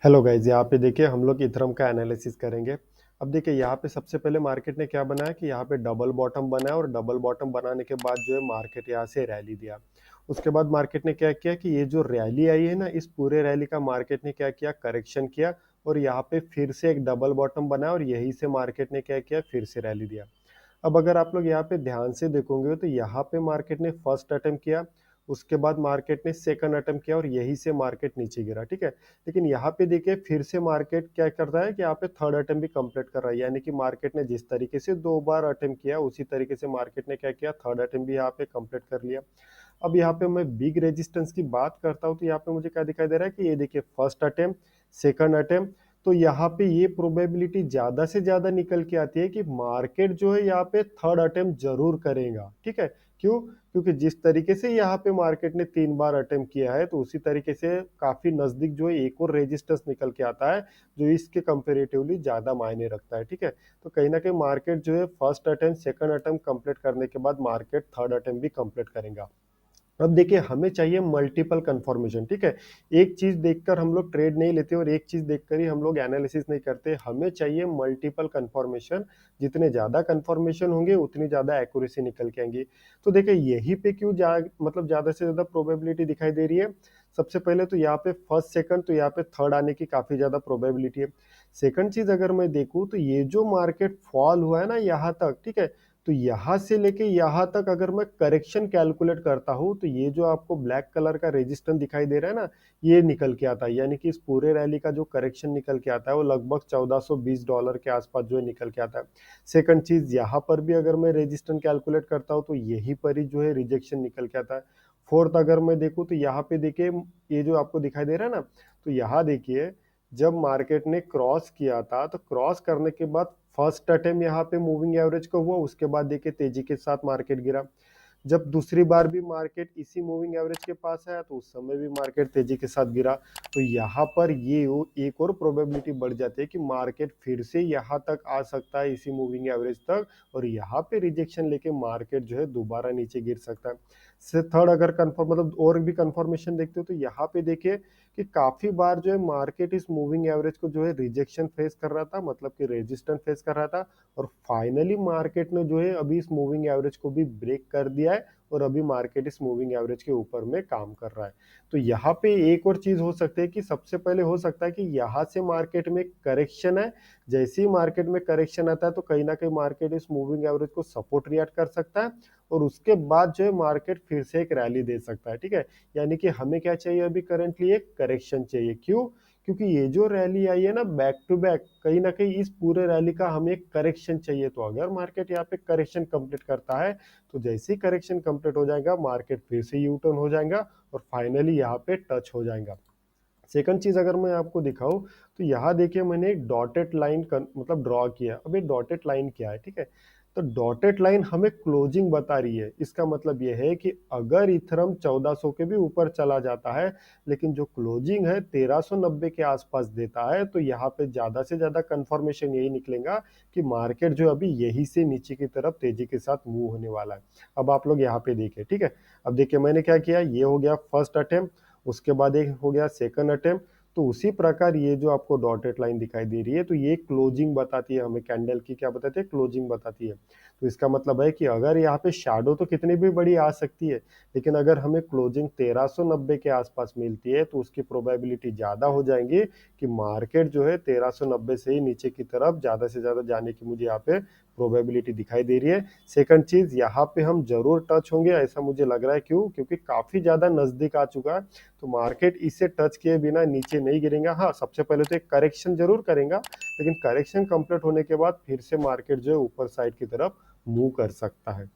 Hello guys, यहाँ पे देखिए हम लोग इथरम का एनालिसिस करेंगे। अब देखिए यहाँ पे सबसे पहले मार्केट ने क्या बनाया कि यहाँ पे डबल बॉटम बनाया और डबल बॉटम बनाने के बाद जो है मार्केट यहाँ से रैली दिया। उसके बाद मार्केट ने क्या किया कि ये जो रैली आई है ना, इस पूरे रैली का मार्केट ने क्या किया, करेक्शन किया और यहाँ पे फिर से एक डबल बॉटम बनाया और यही से मार्केट ने क्या किया, फिर से रैली दिया। अब अगर आप लोग यहाँ पे ध्यान से देखोगे तो यहाँ पे मार्केट ने फर्स्ट अटेम्प्ट किया, उसके बाद मार्केट ने सेकंड अटेम्प्ट किया और यही से मार्केट नीचे गिरा। ठीक है, लेकिन यहाँ पे देखिए फिर से मार्केट क्या करता है कि यहाँ पे थर्ड अटेम्प्ट भी कंप्लीट कर रहा है, यानी कि मार्केट ने जिस तरीके से 2 बार अटेम्प्ट किया उसी तरीके से मार्केट ने क्या किया, थर्ड अटेम्प्ट भी यहाँ पे कंप्लीट कर लिया। अब यहाँ पे मैं बिग रेजिस्टेंस की बात करता हूँ तो यहाँ पे मुझे क्या दिखाई दे रहा है कि ये देखिए फर्स्ट अटेम्प्ट, सेकंड अटेम्प्ट, तो यहाँ पे ये प्रोबेबिलिटी ज्यादा से ज्यादा निकल के आती है कि मार्केट जो है यहाँ पे थर्ड अटेम्प्ट जरूर करेगा। ठीक है, क्यों? क्योंकि जिस तरीके से यहाँ पे मार्केट ने 3 बार अटेम्प्ट किया है तो उसी तरीके से काफी नजदीक जो है एक और रेजिस्टेंस निकल के आता है जो इसके कंपेरेटिवली ज्यादा मायने रखता है। ठीक है, तो कहीं ना कहीं मार्केट जो है first attempt second attempt complete करने के बाद मार्केट थर्ड अटेम्प्ट भी कंप्लीट करेगा। अब देखिए हमें चाहिए मल्टीपल कंफर्मेशन। ठीक है, एक चीज देखकर हम लोग ट्रेड नहीं लेते और एक चीज देखकर ही हम लोग एनालिसिस नहीं करते, हमें चाहिए मल्टीपल कंफर्मेशन। जितने ज्यादा कंफर्मेशन होंगे उतनी ज्यादा एक्यूरेसी निकल के आएंगी। तो देखिए यहीं पे क्यों मतलब ज्यादा से ज्यादा प्रोबेबिलिटी दिखाई दे रही है। सबसे पहले तो यहाँ पे फर्स्ट सेकंड, तो यहाँ पे थर्ड आने की काफी ज्यादा प्रोबेबिलिटी है। सेकंड चीज अगर मैं देखूं तो ये जो मार्केट फॉल हुआ है ना यहाँ तक, ठीक है, तो यहां से लेके यहां तक अगर मैं करेक्शन कैलकुलेट करता हूं तो ये जो आपको ब्लैक कलर का रेजिस्टेंस दिखाई दे रहा है ना, ये निकल के आता है, यानी कि इस पूरे रैली का जो करेक्शन निकल के आता है वो लगभग $1420 के आसपास जो है निकल के आता है। सेकंड चीज, यहाँ पर भी अगर मैं रेजिस्टेंस कैलकुलेट करता हूँ तो यही पर ही जो है रिजेक्शन निकल के आता है। फोर्थ अगर मैं देखूँ तो यहाँ पे देखिए ये जो आपको दिखाई दे रहा है ना, तो यहाँ देखिए जब मार्केट ने क्रॉस किया था तो क्रॉस करने के बाद फर्स्ट अटेम्प्ट यहाँ पे मूविंग एवरेज का हुआ, उसके बाद देखिए तेजी के साथ मार्केट गिरा। जब दूसरी बार भी मार्केट इसी मूविंग एवरेज के पास आया तो उस समय भी मार्केट तेजी के साथ गिरा। तो यहाँ पर ये एक और प्रोबेबिलिटी बढ़ जाती है कि मार्केट फिर से यहाँ तक आ सकता है, इसी मूविंग एवरेज तक, और यहाँ पे रिजेक्शन लेके मार्केट जो है दोबारा नीचे गिर सकता है। से थर्ड अगर कंफर्म मतलब और भी कंफर्मेशन देखते हो तो यहाँ पे देखिए कि काफी बार जो है मार्केट इस मूविंग एवरेज को जो है रिजेक्शन फेस कर रहा था, मतलब कि रेजिस्टेंस फेस कर रहा था, और फाइनली मार्केट ने जो है अभी इस मूविंग एवरेज को भी ब्रेक कर दिया है और अभी मार्केट इस मूविंग एवरेज के ऊपर में काम कर रहा है। तो यहाँ पे एक और चीज हो सकती है कि सबसे पहले हो सकता है कि यहाँ से मार्केट में करेक्शन है, जैसे ही मार्केट में करेक्शन आता है तो कहीं ना कहीं मार्केट इस मूविंग एवरेज को सपोर्ट रिएक्ट कर सकता है और उसके बाद जो है मार्केट फिर से एक रैली दे सकता है। ठीक है, यानी कि हमें क्या चाहिए, अभी करंटली एक करेक्शन चाहिए। क्यों? क्योंकि ये जो रैली आई है ना बैक टू बैक, कहीं ना कहीं इस पूरे रैली का हमें एक करेक्शन चाहिए। तो अगर मार्केट यहाँ पे करेक्शन कंप्लीट करता है तो जैसे ही करेक्शन कंप्लीट हो जाएगा मार्केट फिर से यू टर्न हो जाएगा और फाइनली यहाँ पे टच हो जाएगा। सेकंड चीज अगर मैं आपको दिखाऊं तो यहाँ देखिए मैंने एक डॉटेड लाइन मतलब ड्रॉ किया। अब ये डॉटेड लाइन क्या है? ठीक है, तो डॉटेड लाइन हमें क्लोजिंग बता रही है। इसका मतलब ये है कि अगर इथरम 1400 के भी ऊपर चला जाता है लेकिन जो क्लोजिंग है 1390 के आसपास देता है, तो यहाँ पे ज्यादा से ज्यादा कंफर्मेशन यही निकलेगा कि मार्केट जो अभी यही से नीचे की तरफ तेजी के साथ मूव होने वाला है। अब आप लोग यहाँ पे देखिए। ठीक है, अब देखिए मैंने क्या किया, ये हो गया फर्स्ट अटेम्प्ट, उसके बाद एक हो गया सेकंड अटेम्प्ट। तो उसी प्रकार ये जो आपको डॉटेड लाइन दिखाई दे रही है तो ये क्लोजिंग बताती है, हमें कैंडल की क्या बताती है, क्लोजिंग बताती है। तो इसका मतलब है कि अगर यहाँ पे शैडो तो कितनी भी बड़ी आ सकती है, लेकिन अगर हमें क्लोजिंग 1390 के आसपास मिलती है तो उसकी प्रोबेबिलिटी ज्यादा हो जाएंगी कि मार्केट जो है 1390 से ही नीचे की तरफ ज्यादा से ज्यादा जाने की मुझे यहाँ पे प्रोबेबिलिटी दिखाई दे रही है। सेकंड चीज, यहाँ पे हम जरूर टच होंगे ऐसा मुझे लग रहा है। क्यों? क्योंकि काफी ज्यादा नजदीक आ चुका है, तो मार्केट इसे टच किए बिना नीचे नहीं गिरेगा। हाँ, सबसे पहले तो एक करेक्शन जरूर करेगा, लेकिन करेक्शन कंप्लीट होने के बाद फिर से मार्केट जो है ऊपर साइड की तरफ मूव कर सकता है।